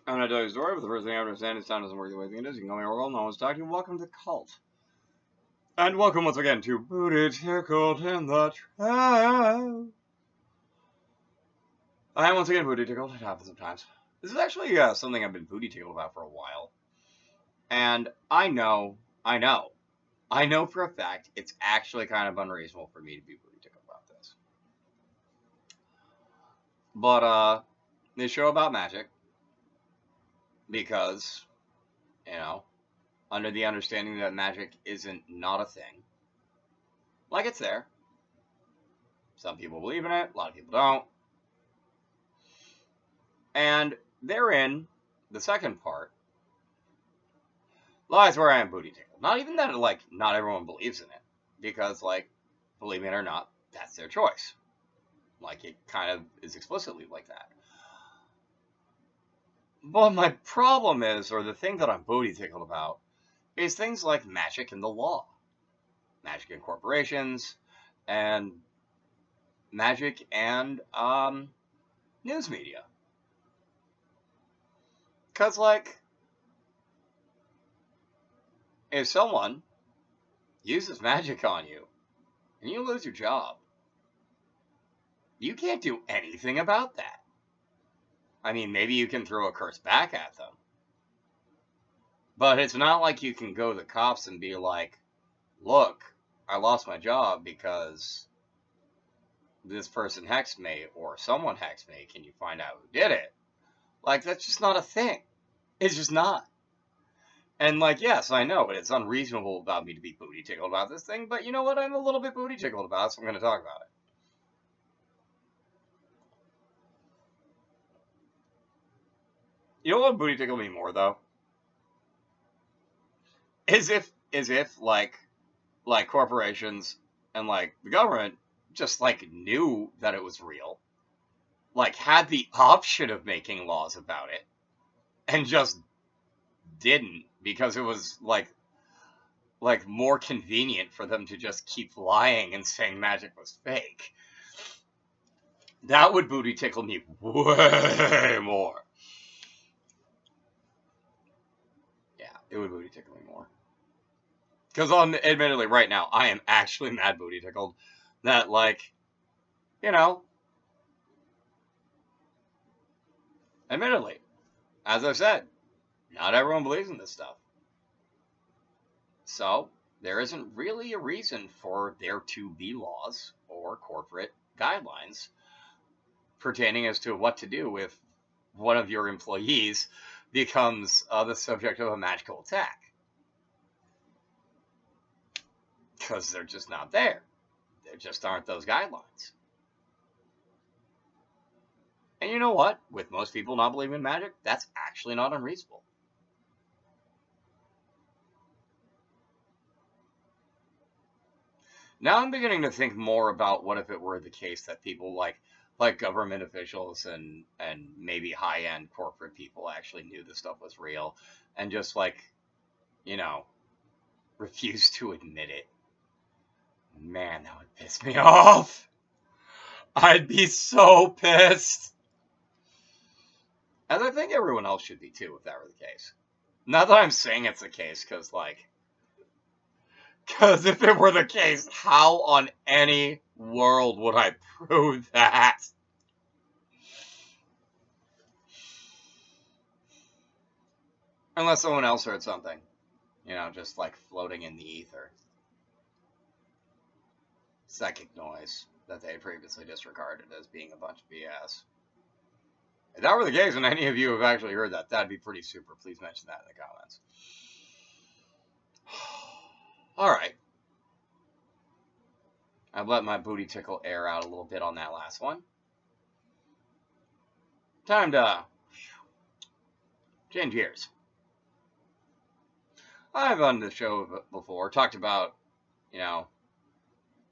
I'm gonna tell you a story, but the first thing I understand is sound doesn't work the way I think it is. You can call me Orwell, no one's talking. Welcome to Cult. And welcome once again to Booty Tickled in the Trap. I am once again booty tickled. It happens sometimes. This is actually something I've been booty tickled about for a while. And I know for a fact it's actually kind of unreasonable for me to be booty tickled about this. But this show about magic, because, you know, under the understanding that magic isn't not a thing. Like, it's there. Some people believe in it, a lot of people don't. And therein, the second part, lies where I am booty tickled. Not even that, like, not everyone believes in it. Because, like, believe it or not, that's their choice. Like, it kind of is explicitly like that. But my problem is, or the thing that I'm booty tickled about, is things like magic and the law. Magic in corporations, and magic and news media. Because, like, if someone uses magic on you and you lose your job, you can't do anything about that. I mean, maybe you can throw a curse back at them. But it's not like you can go to the cops and be like, look, I lost my job because this person hexed me or someone hexed me. Can you find out who did it? Like, that's just not a thing. It's just not. And, like, yes, I know it's unreasonable about me to be booty tickled about this thing, but you know what? I'm a little bit booty tickled about it, so I'm going to talk about it. You know what would booty tickle me more, though? Is if like corporations and, like, the government just, like, knew that it was real, like, had the option of making laws about it, and just didn't, because it was, like more convenient for them to just keep lying and saying magic was fake. That would booty tickle me way more. Yeah, it would booty tickle me more. Because, admittedly, right now, I am actually mad booty tickled that, like, you know, admittedly, as I've said, not everyone believes in this stuff. So, there isn't really a reason for there to be laws or corporate guidelines pertaining as to what to do if one of your employees becomes the subject of a magical attack. Because they're just not there. There just aren't those guidelines. And you know what? With most people not believing in magic, that's actually not unreasonable. Now I'm beginning to think more about what if it were the case that people like government officials and maybe high-end corporate people actually knew this stuff was real and just, like, refused to admit it. Man, that would piss me off. I'd be so pissed. And I think everyone else should be too, if that were the case. Not that I'm saying it's the case, because if it were the case, how on any world would I prove that? Unless someone else heard something. Just, like, floating in the ether. Psychic noise that they had previously disregarded as being a bunch of BS. If that were the case, and any of you have actually heard that, that'd be pretty super. Please mention that in the comments. Alright. I've let my booty tickle air out a little bit on that last one. Time to change gears. I've on the show before talked about,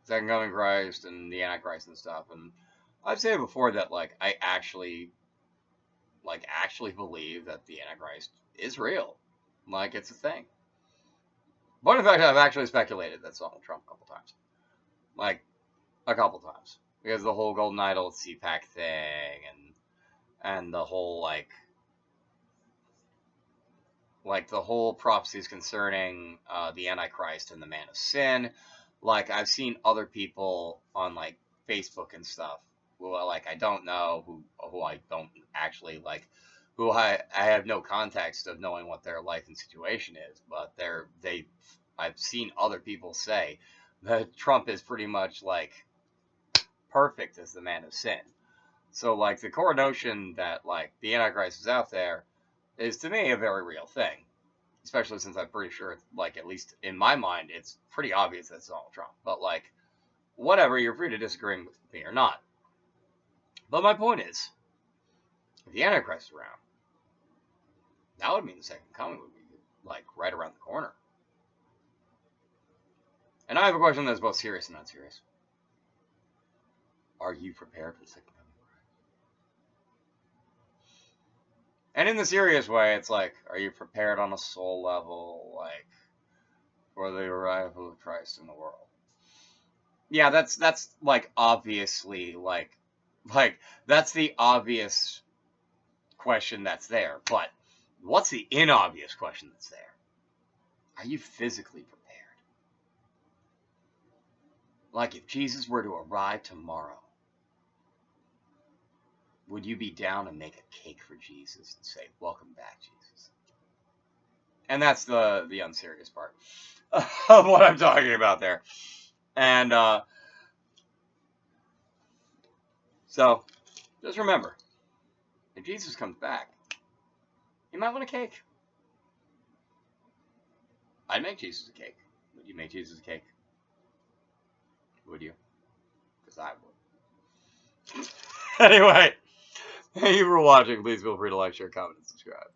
Second Coming Christ and the Antichrist and stuff, and I've said before that, like, I actually believe that the Antichrist is real. Like, it's a thing. But in fact, I've actually speculated that's Donald Trump a couple times. Like, a couple times. Because the whole Golden Idol CPAC thing, and the whole, like, like the whole prophecies concerning the Antichrist and the Man of Sin. Like I've seen other people on like Facebook and stuff who like I don't know who I don't actually like who I have no context of knowing what their life and situation is, but I've seen other people say that Trump is pretty much like perfect as the Man of Sin. So like the core notion that like the Antichrist is out there is to me a very real thing, especially since I'm pretty sure, like at least in my mind, it's pretty obvious that it's Donald Trump. But like, whatever, you're free to disagree with me or not. But my point is, if the Antichrist is around, that would mean the second coming would be like right around the corner. And I have a question that's both serious and not serious. Are you prepared for the second coming? And in the serious way, it's like, are you prepared on a soul level, like for the arrival of Christ in the world? Yeah, that's like obviously like that's the obvious question that's there. But what's the inobvious question that's there? Are you physically prepared? Like if Jesus were to arrive tomorrow, would you be down to make a cake for Jesus and say, "Welcome back, Jesus"? And that's the unserious part of what I'm talking about there. And so just remember, if Jesus comes back, you might want a cake. I'd make Jesus a cake. Would you make Jesus a cake? Would you? Because I would. Anyway, thank you for watching. Please feel free to like, share, comment, and subscribe.